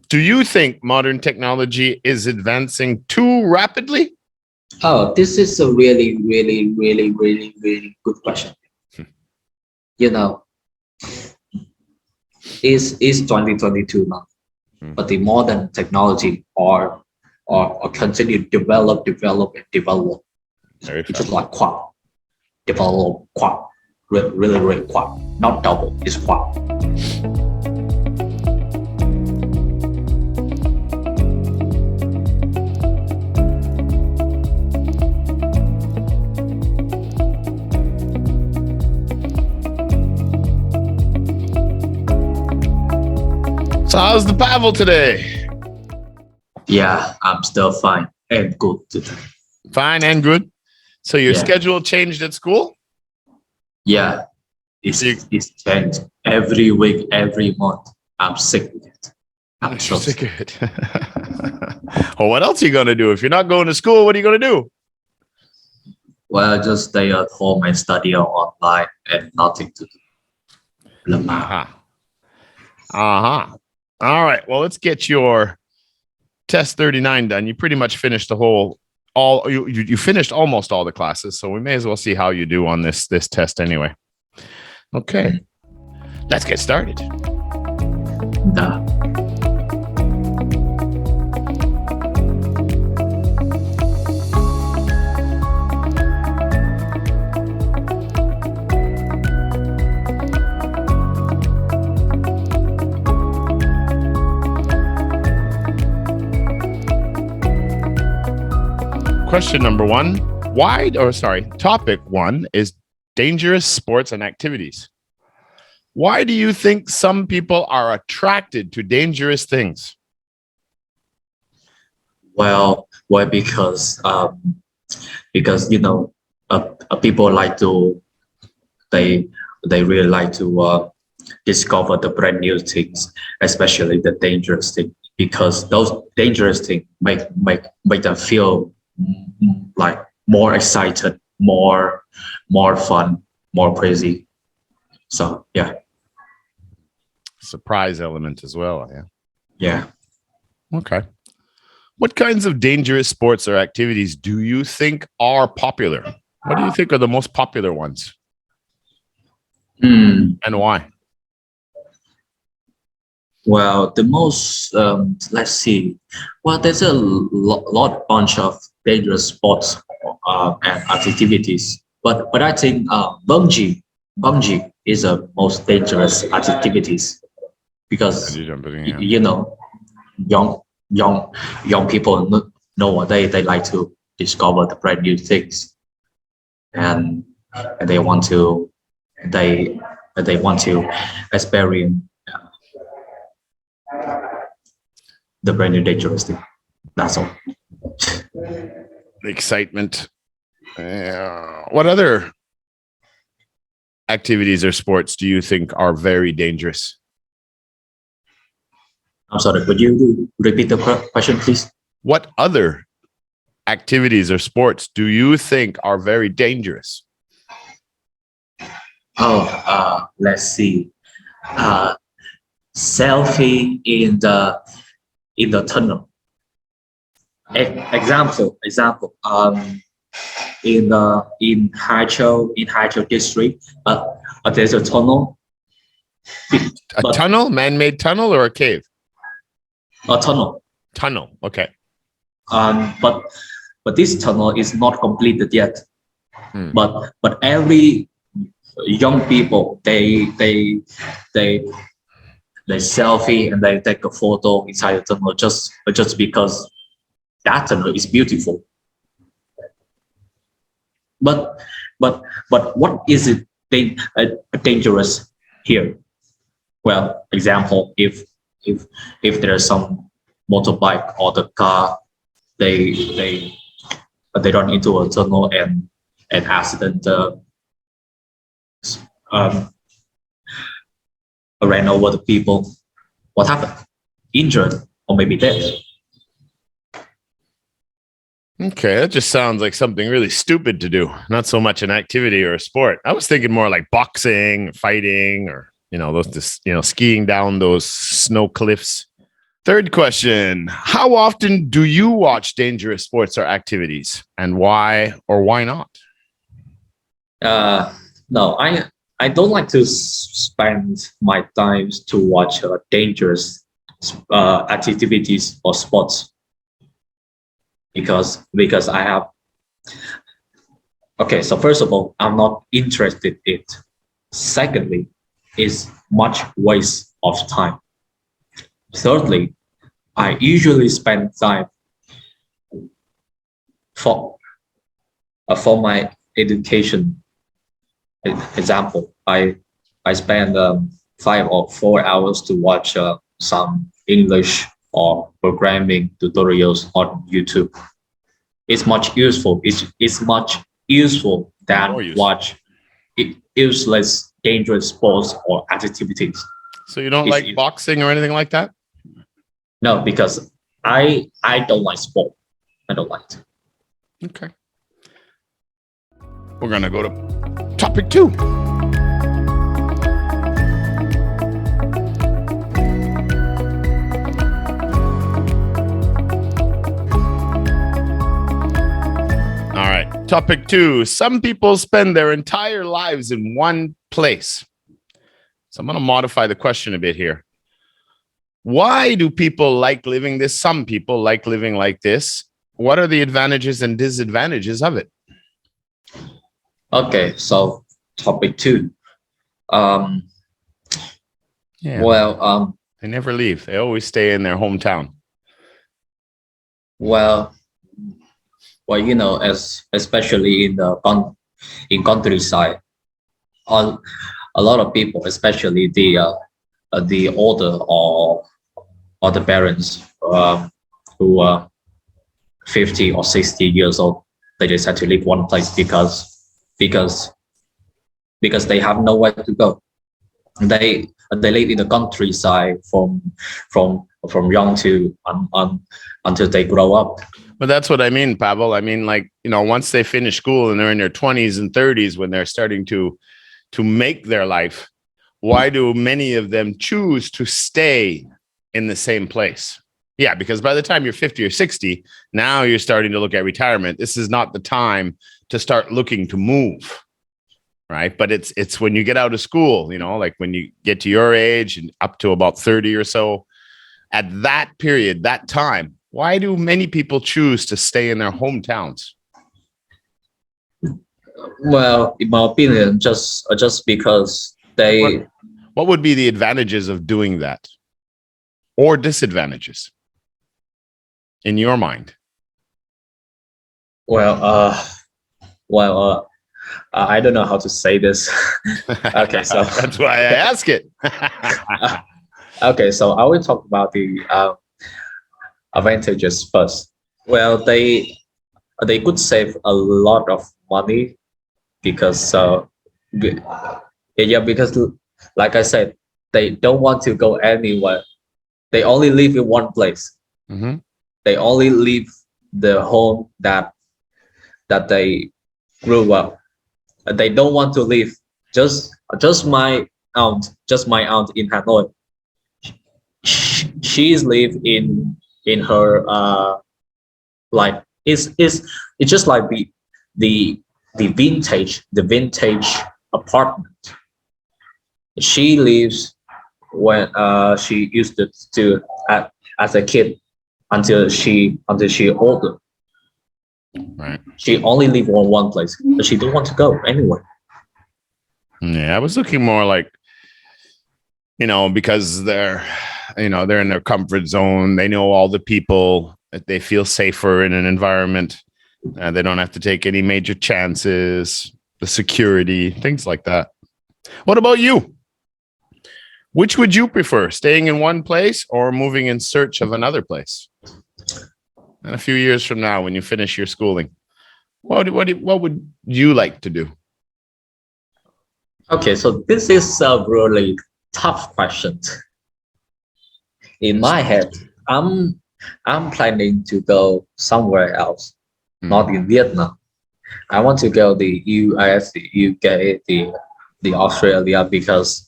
Do you think modern technology is advancing too rapidly? Oh, this is a really, really, really, really, really good question. You know, is 2022 now, but the modern technology or continue to develop and develop. Very It's fast. just like quad, develop quad, really, really quad, not double, it's quad. So how's the Pavel today? Yeah, I'm still fine and good today. Fine and good. So your Yeah. schedule changed at school? Yeah, it's changed every week, every month. I'm sick with it. I'm so sick of it. Well, what else are you going to do? If you're not going to school, what are you going to do? Well, just stay at home and study online and nothing to do. Uh-huh. Uh-huh. All right. Well, let's get your test 39 done. You pretty much finished you finished almost all the classes, so we may as well see how you do on this test anyway. Okay. Let's get started. Duh. Question number one. Topic one is dangerous sports and activities. Why do you think some people are attracted to dangerous things? Well, because people like to they really like to discover the brand new things, especially the dangerous thing, because those dangerous things make them feel like more excited, more fun, more crazy. So yeah. Surprise element as well. Yeah. Yeah. Okay. What kinds of dangerous sports or activities do you think are popular? What do you think are the most popular ones? And why? Well, the most, let's see. Well, there's a bunch of dangerous sports and activities, but I think bungee is the most dangerous activities because you know young people know what they like to discover the brand new things, and they want to experience the brand new dangerous thing. That's all. Excitement. What other activities or sports do you think are very dangerous? I'm sorry, could you repeat the question, please? What other activities or sports do you think are very dangerous? Let's see. Selfie in the tunnel. Example. In Haichou district, there's a tunnel. Tunnel, man-made tunnel, or a cave? A tunnel. Tunnel. Okay. But this tunnel is not completed yet. But every young people they selfie and they take a photo inside the tunnel just because that tunnel is beautiful. But what is it dangerous here? Well, example, if there's some motorbike or the car, they run into a tunnel and an accident ran over the people. What happened? Injured or maybe dead. Okay, that just sounds like something really stupid to do. Not so much an activity or a sport. I was thinking more like boxing, fighting, or those skiing down those snow cliffs. Third question. How often do you watch dangerous sports or activities, and why or why not? No, I don't like to spend my time to watch dangerous activities or sports because I have. Okay, so first of all, I'm not interested in it. Secondly, it's much waste of time. Thirdly, I usually spend time for for my education. Example, I spend 5 or 4 hours to watch some English or programming tutorials on YouTube. It's much useful. It's much useful than More use. watch useless, dangerous sports or activities. So you don't It's like easy. boxing or anything like that? No, because I don't like sport. I don't like it. Okay. We're going to go to topic 2. All right. Topic 2. Some people spend their entire lives in one place. So I'm going to modify the question a bit here. Why do people like living this? Some people like living like this. What are the advantages and disadvantages of it? Okay, so topic 2. Yeah. Well, They never leave. They always stay in their hometown. well, you know, as especially in the countryside, a lot of people, especially the older or the parents who are 50 or 60 years old, they decide to leave one place because they have nowhere to go. They live in the countryside from young to until they grow up. But that's what I mean, Pavel. I mean, like, you know, once they finish school and they're in their 20s and 30s, when they're starting to make their life, why do many of them choose to stay in the same place? Yeah, because by the time you're 50 or 60, now you're starting to look at retirement. This is not the time to start looking to move, right? But it's when you get out of school, you know, like when you get to your age and up to about 30 or so, at that period, that time, why do many people choose to stay in their hometowns? Well, in my opinion, just because they. What would be the advantages of doing that, or disadvantages, in your mind? Well, I don't know how to say this. Okay, so that's why I ask it. Okay, so I will talk about the advantages first. Well, they could save a lot of money because because like I said, they don't want to go anywhere. They only live in one place. Mm-hmm. They only leave the home that they grew up. They don't want to leave. Just my aunt in Hanoi. She's live in her like it's just like the vintage apartment. She lives when she used to as a kid until she older. Right. She only live on one place, but she don't want to go anywhere. Yeah, I was looking more like, you know, because they're in their comfort zone. They know all the people. They feel safer in an environment. They don't have to take any major chances. The security, things like that. What about you? Which would you prefer, staying in one place or moving in search of another place? And a few years from now, when you finish your schooling, what would you like to do? Okay, so this is a really tough question. In my head, I'm planning to go somewhere else, not in Vietnam. I want to go the US, the UK, the Australia because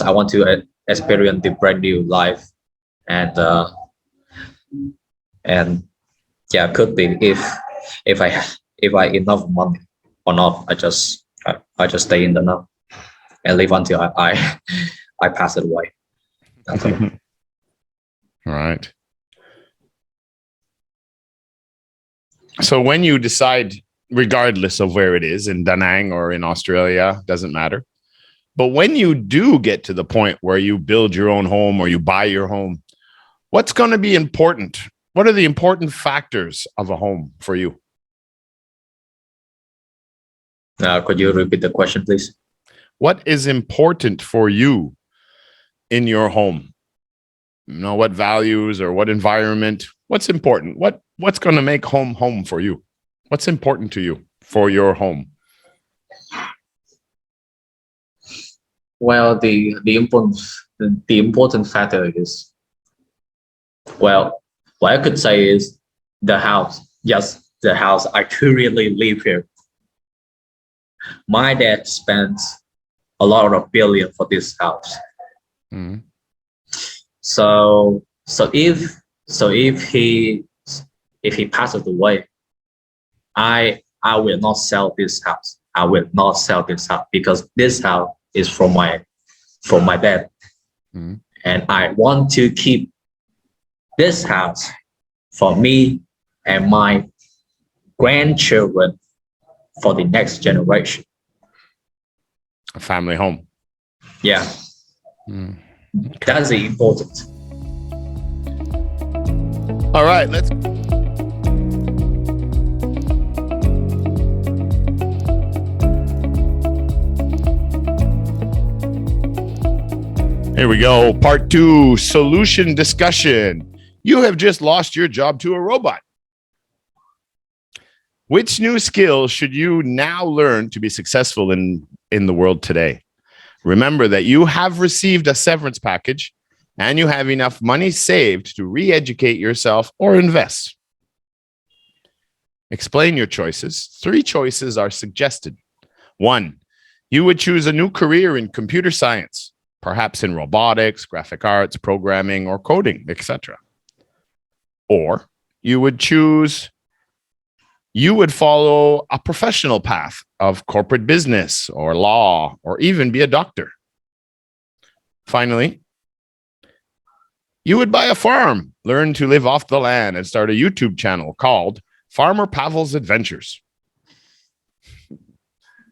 I want to experience the brand new life, and and yeah, could be if I if I enough money or not, I just stay in the now and live until I pass it away. That's all. All right. So when you decide, regardless of where it is, in Da Nang or in Australia, doesn't matter. But when you do get to the point where you build your own home or you buy your home, what's going to be important? What are the important factors of a home for you? Could you repeat the question, please? What is important for you in your home? You know, what values or what environment? What's important? What's going to make home for you? What's important to you for your home? Well, the important factor is, well, what I could say is the house. Yes, the house. I currently live here. My dad spends a lot of billion for this house. Mm-hmm. So if he passes away, I will not sell this house. I will not sell this house because this house is from my dad. Mm-hmm. And I want to keep this house for me and my grandchildren for the next generation. A family home. Yeah. Mm. Okay. That's important. All right, let's. Here we go. Part 2, solution discussion. You have just lost your job to a robot. Which new skills should you now learn to be successful in the world today? Remember that you have received a severance package and you have enough money saved to re-educate yourself or invest. Explain your choices. 3 choices are suggested. 1, you would choose a new career in computer science, perhaps in robotics, graphic arts, programming, or coding, etc. Or you would follow a professional path of corporate business or law, or even be a doctor. Finally, you would buy a farm, learn to live off the land, and start a YouTube channel called Farmer Pavel's Adventures.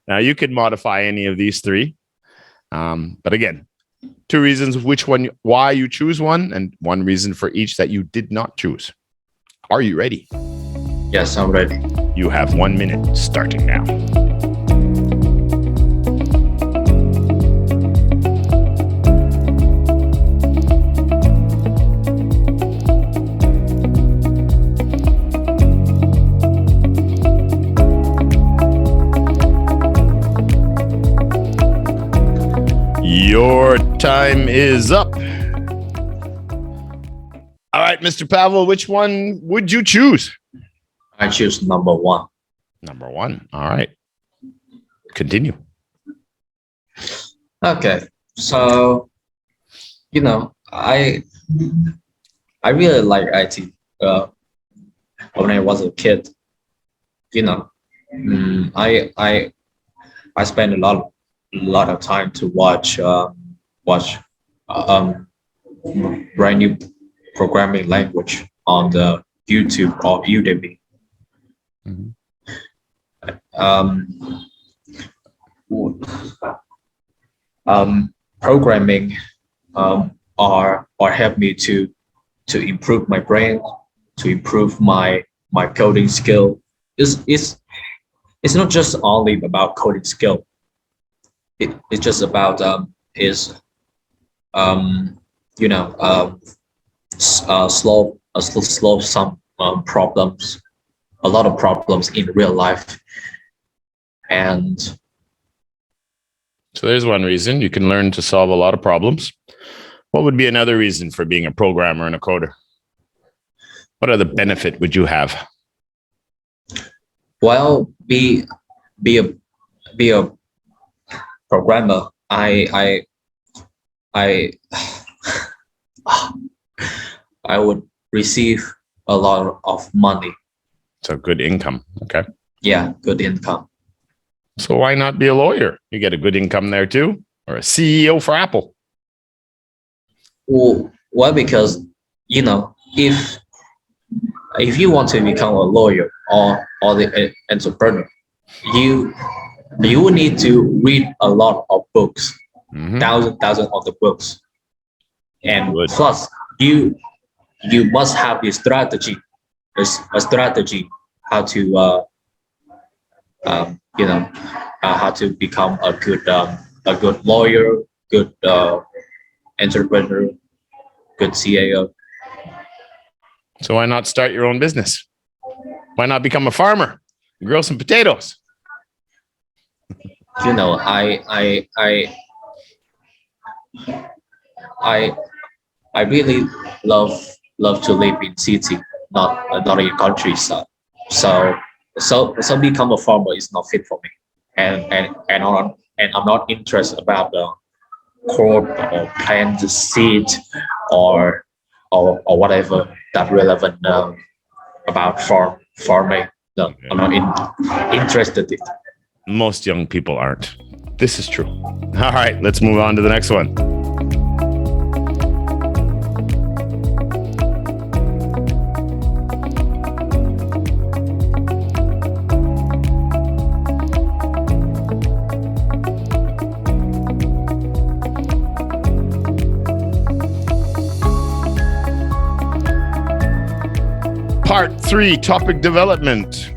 Now, you could modify any of these 3. But again, 2 reasons why you choose one, and 1 reason for each that you did not choose. Are you ready? Yes, I'm ready. You have 1 minute starting now. Your time is up. All right, Mr. Pavel, which one would you choose? I choose number 1. Number 1. All right. Continue. Okay. So, I really like IT. When I was a kid, I spent a lot of time to watch brand new programming language on the YouTube or Udemy. Mm-hmm. Programming are help me to improve my brain, to improve my coding skill. It's not just only about coding skill. It's just about slow some problems, a lot of problems in real life. And so there's 1 reason you can learn to solve a lot of problems. What would be another reason for being a programmer and a coder? What other benefit would you have? Well, be a programmer. I I I would receive a lot of money. So good income. Okay. Yeah, good income. So why not be a lawyer? You get a good income there too, or a CEO for Apple. Well, because if you want to become a lawyer or the entrepreneur, you you need to read a lot of books, Mhm. thousands of the books, and Good. plus you must have a strategy, a strategy how to you know how to become a good lawyer, good entrepreneur, good CAO. So why not start your own business? Why not become a farmer? Grow some potatoes. You know, I I really love to live in city, not in countryside. So so become a farmer is not fit for me, and I'm not interested about the crop or plant seed or or whatever that relevant about farming. No, I'm not interested in. Most young people aren't. This is true. All right, let's move on to the next one. Part 3, topic development.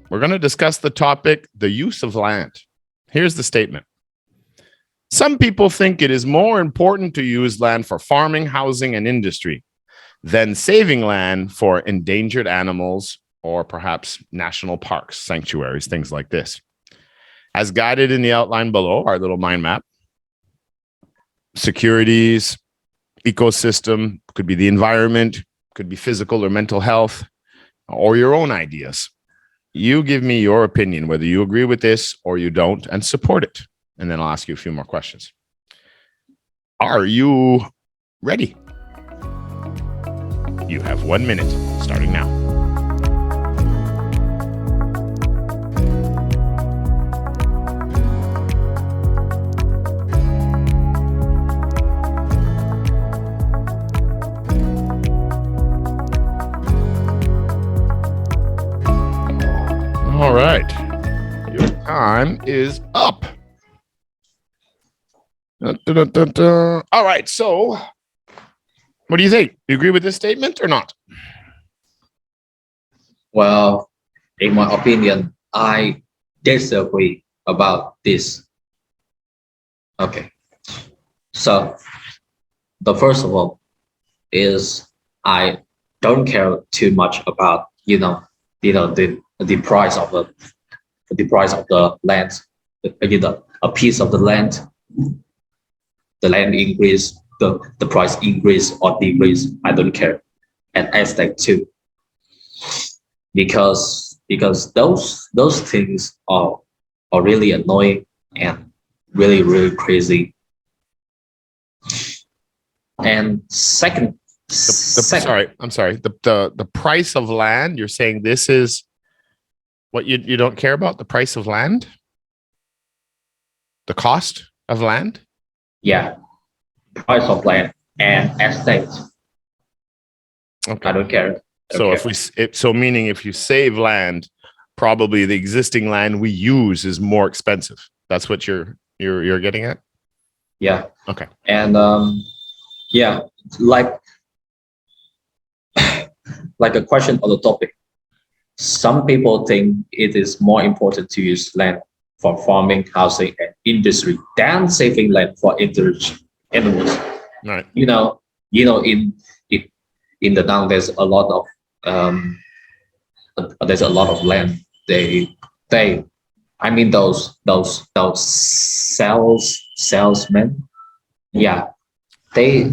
We're going to discuss the topic, the use of land. Here's the statement. Some people think it is more important to use land for farming, housing, and industry than saving land for endangered animals or perhaps national parks, sanctuaries, things like this. As guided in the outline below, our little mind map, securities, ecosystem, could be the environment, could be physical or mental health, or your own ideas. You give me your opinion, whether you agree with this or you don't, and support it. And then I'll ask you a few more questions. Are you ready? You have 1 minute, starting now. All right. Your time is up. Dun, dun, dun, dun. All right. So, what do you think? Do you agree with this statement or not? Well, in my opinion, I disagree about this. Okay, so the first of all is I don't care too much about the price of the land, a piece of the land increase, the price increase or decrease. I don't care, and aspect too, because those things are really annoying and really crazy. And second, Sorry, I'm sorry. The price of land. You're saying this is what you don't care about? The price of land, the cost of land. yeah, price of land and estate. Okay. I don't care. So Okay. meaning if you save land, probably the existing land we use is more expensive. That's what you're getting at. Yeah. Okay. And yeah, like a question on the topic. Some people think it is more important to use land for farming, housing, and industry than saving land for animals. Right. In the town, there's a lot of land. I mean those salesmen. Yeah, they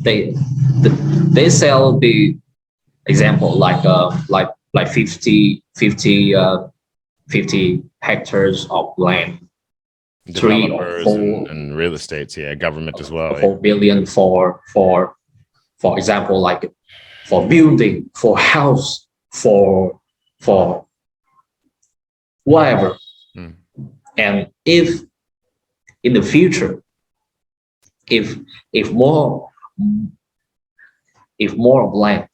they they sell the example like 50 hectares of land 3 or Developers 4 and real estates, yeah, government as well. 4 billion for example, like for building, for house, for whatever. Mm. And if in the future, if if more if more of land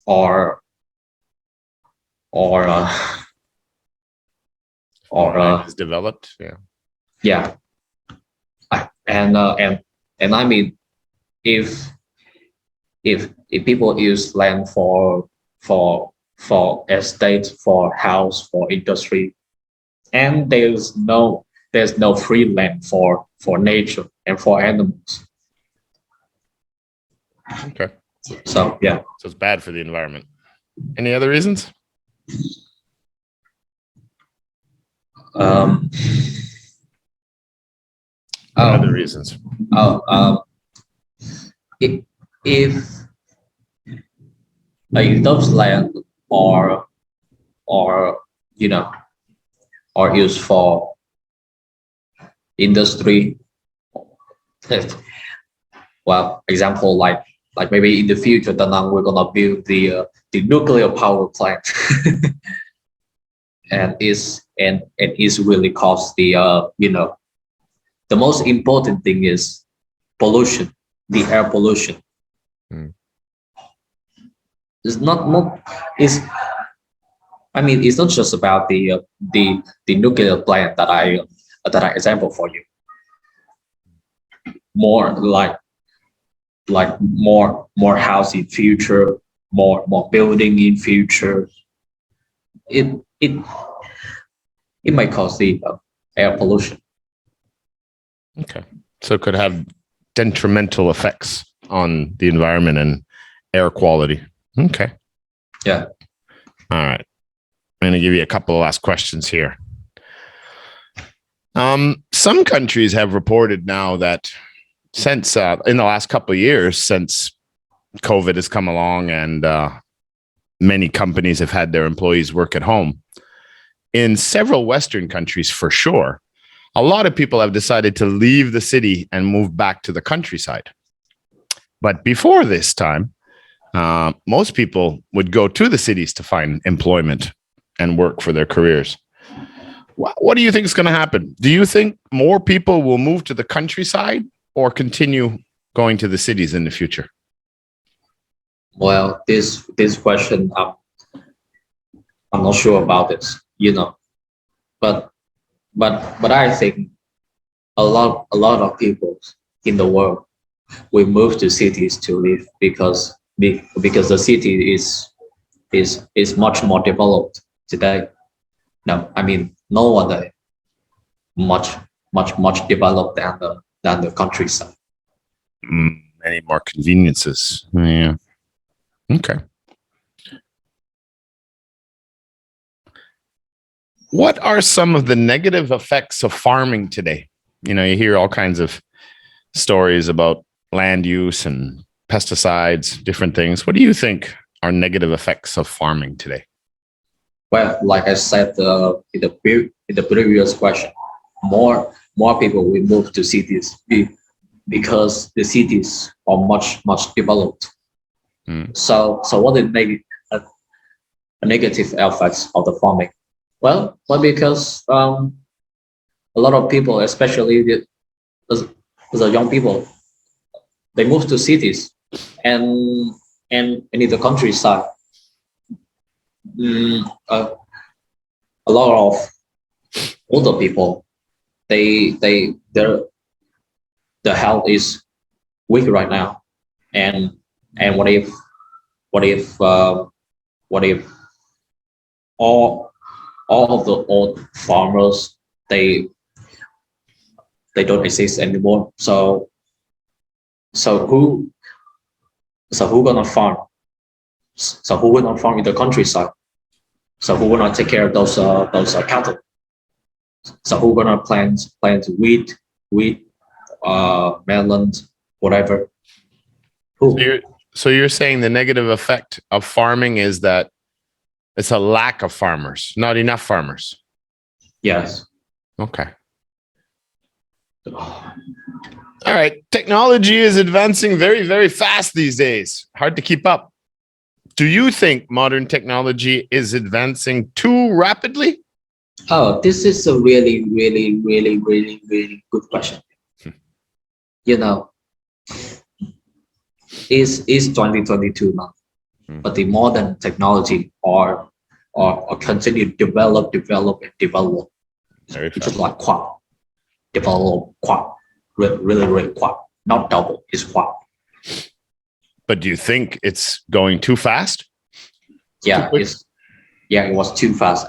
or or uh, or Land is developed, yeah. yeah, and I mean, if if people use land for estate, for house, for industry, and there's no free land for nature and for animals. Okay. So yeah. So it's bad for the environment. Any other reasons? Um, Other oh, reasons. if if those land or you know or used for industry, well, example like maybe in the future, then we're gonna build the nuclear power plant, and it's really cost the most important thing is pollution, the air pollution. Mm. It's not it's I mean, it's not just about the nuclear plant that I example for you. More like more house in future, more building in future. It it it might cause the air pollution. Okay. So it could have detrimental effects on the environment and air quality. Okay. Yeah. All right. I'm going to give you a couple of last questions here. Some countries have reported now that since in the last couple of years, since COVID has come along and many companies have had their employees work at home, in several Western countries, for sure, a lot of people have decided to leave the city and move back to the countryside. But before this time, most people would go to the cities to find employment and work for their careers. What do you think is going to happen? Do you think more people will move to the countryside or continue going to the cities in the future? Well, this question, I'm not sure about it, but but I think a lot of people in the world will move to cities to live because the city is much more developed today. No, I mean no one much developed than the countryside. Many more conveniences. Yeah. Okay. What are some of the negative effects of farming today? You hear all kinds of stories about land use and pesticides, different things. What do you think are negative effects of farming today? Well, like I said in the previous question, more people will move to cities because the cities are much developed. So what is a negative effects of the farming? Well, because a lot of people, especially the young people, they move to cities and in the countryside. A lot of older people, their health is weak right now, and what if what if what if all of the old farmers they don't exist anymore? So who gonna farm? So who gonna farm in the countryside? So who gonna take care of those cattle? So who gonna plant wheat, melons, whatever? Who? So you're saying the negative effect of farming is that it's a lack of farmers, not enough farmers. Yes. Okay. All right. Technology is advancing very, very fast these days. Hard to keep up. Do you think modern technology is advancing too rapidly? Oh, this is a really, really, really, really, really good question. You know, it's 2022 now, but the modern technology are continue to develop and develop. Very It's fast. just like quad, develop quad, really, really quad, not double, it's quad. But do you think it's going too fast? Yeah, quick? it was too fast,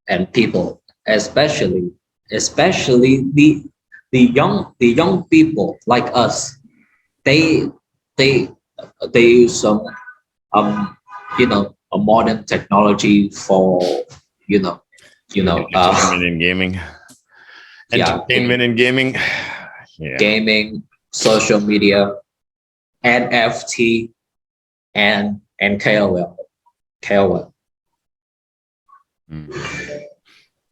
and people, especially the young people like us, they they they use some a modern technology for you know Entertainment and gaming. yeah, Entertainment and gaming. Yeah. gaming, social media, NFT, and KOL.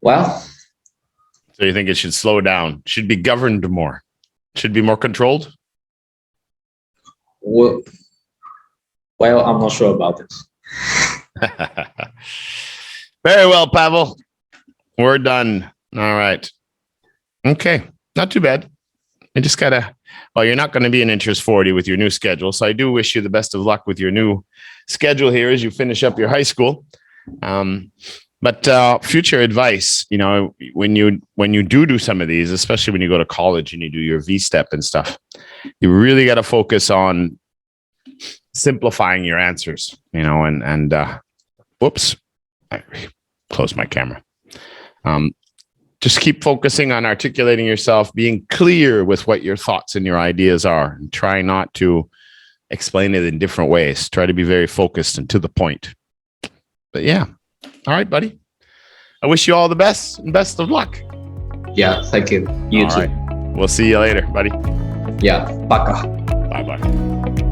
Well, So you think it should slow down? Should be governed more? Should be more controlled? well, I'm not sure about this. Very well, Pavel. We're done. All right. Okay. Not too bad. I just gotta, well, you're not going to be in interest 40 with your new schedule. So I do wish you the best of luck with your new schedule here as you finish up your high school. But future advice, when you do some of these, especially when you go to college and you do your V-step and stuff, you really got to focus on simplifying your answers, and whoops, I closed my camera. Just keep focusing on articulating yourself, being clear with what your thoughts and your ideas are, and try not to explain it in different ways. Try to be very focused and to the point. But yeah. All right, buddy. I wish you all the best and best of luck. Yeah, thank you. You all too. Right. We'll see you later, buddy. Yeah, пока. Bye-bye.